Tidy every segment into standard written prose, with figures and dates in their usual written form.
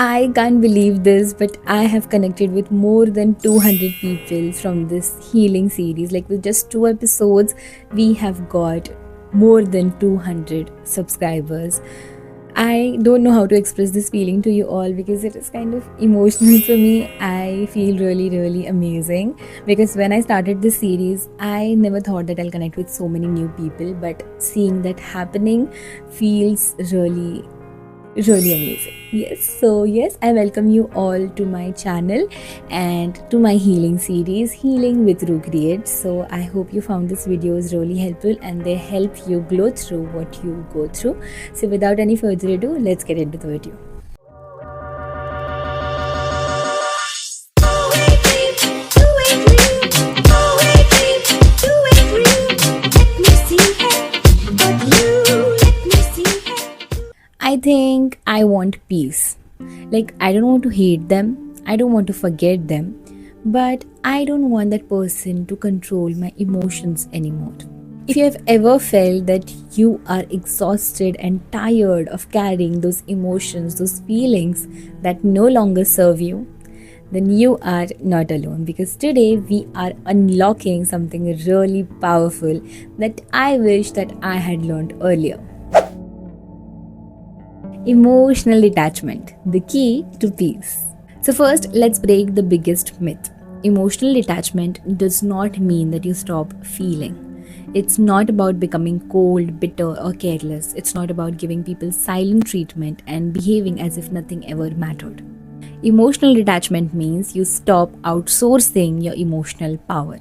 I can't believe this, but I have connected with more than 200 people from this healing series. Like, with just 2 episodes, we have got more than 200 subscribers. I don't know how to express this feeling to you all because it is kind of emotional for me. I feel really, really amazing because when I started this series, I never thought that I'll connect with so many new people, but seeing that happening feels really amazing. Yes, I welcome you all to my channel and to my healing series, Healing with Rue Creates. So I hope you found this videos really helpful and they help you glow through what you go through. So without any further ado, let's get into the video. I think I want peace. Like, I don't want to hate them, I don't want to forget them, but I don't want that person to control my emotions anymore. If you have ever felt that you are exhausted and tired of carrying those emotions, those feelings that no longer serve you, then you are not alone, because today we are unlocking something really powerful that I wish that I had learned earlier. Emotional detachment, the key to peace. So first, let's break the biggest myth. Emotional detachment does not mean that you stop feeling. It's not about becoming cold, bitter, or careless. It's not about giving people silent treatment and behaving as if nothing ever mattered. Emotional detachment means you stop outsourcing your emotional power.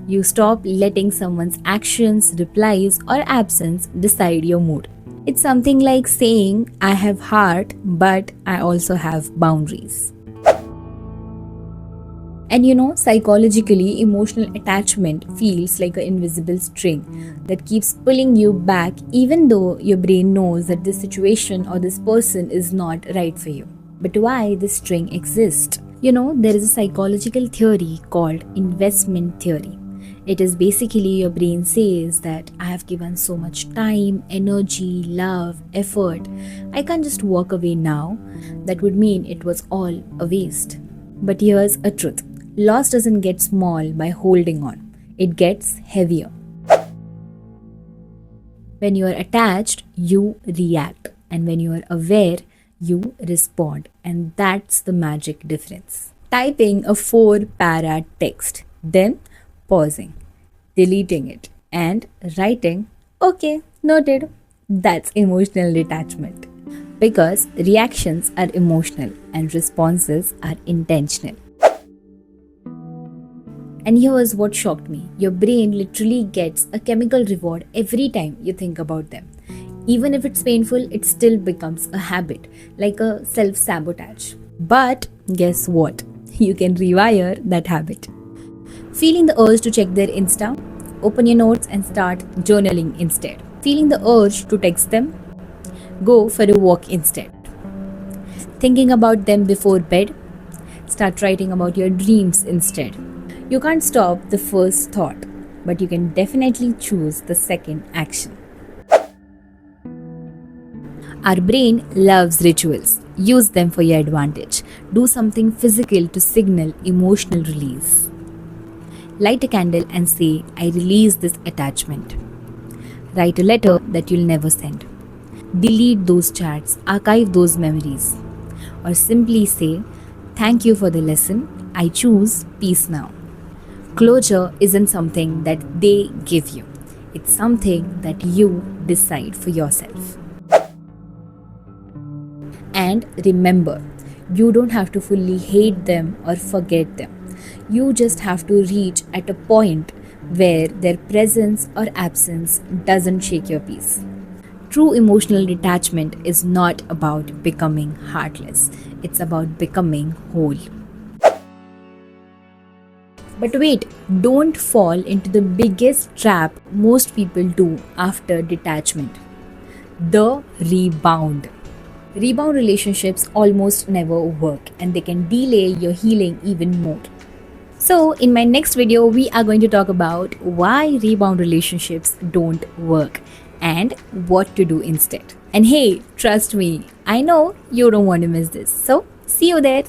You stop letting someone's actions, replies, or absence decide your mood. It's something like saying, I have heart, but I also have boundaries. And psychologically, emotional attachment feels like an invisible string that keeps pulling you back even though your brain knows that this situation or this person is not right for you. But why this string exists? There is a psychological theory called investment theory. It is basically your brain says that I have given so much time, energy, love, effort. I can't just walk away now. That would mean it was all a waste. But here's a truth. Loss doesn't get small by holding on. It gets heavier. When you are attached, you react. And when you are aware, you respond. And that's the magic difference. Typing a 4-para text, then pausing, deleting it, and writing, okay, noted. That's emotional detachment. Because reactions are emotional and responses are intentional. And here's what shocked me. Your brain literally gets a chemical reward every time you think about them. Even if it's painful, it still becomes a habit, like a self-sabotage. But guess what? You can rewire that habit. Feeling the urge to check their Insta? Open your notes and start journaling instead. Feeling the urge to text them? Go for a walk instead. Thinking about them before bed? Start writing about your dreams instead. You can't stop the first thought, but you can definitely choose the second action. Our brain loves rituals. Use them for your advantage. Do something physical to signal emotional release. Light a candle and say, I release this attachment. Write a letter that you'll never send. Delete those chats, archive those memories. Or simply say, thank you for the lesson, I choose peace now. Closure isn't something that they give you. It's something that you decide for yourself. And remember, you don't have to fully hate them or forget them. You just have to reach at a point where their presence or absence doesn't shake your peace. True emotional detachment is not about becoming heartless. It's about becoming whole. But wait, don't fall into the biggest trap most people do after detachment. The rebound. Rebound relationships almost never work and they can delay your healing even more. So in my next video, we are going to talk about why rebound relationships don't work and what to do instead. And hey, trust me, I know you don't want to miss this. So See you there.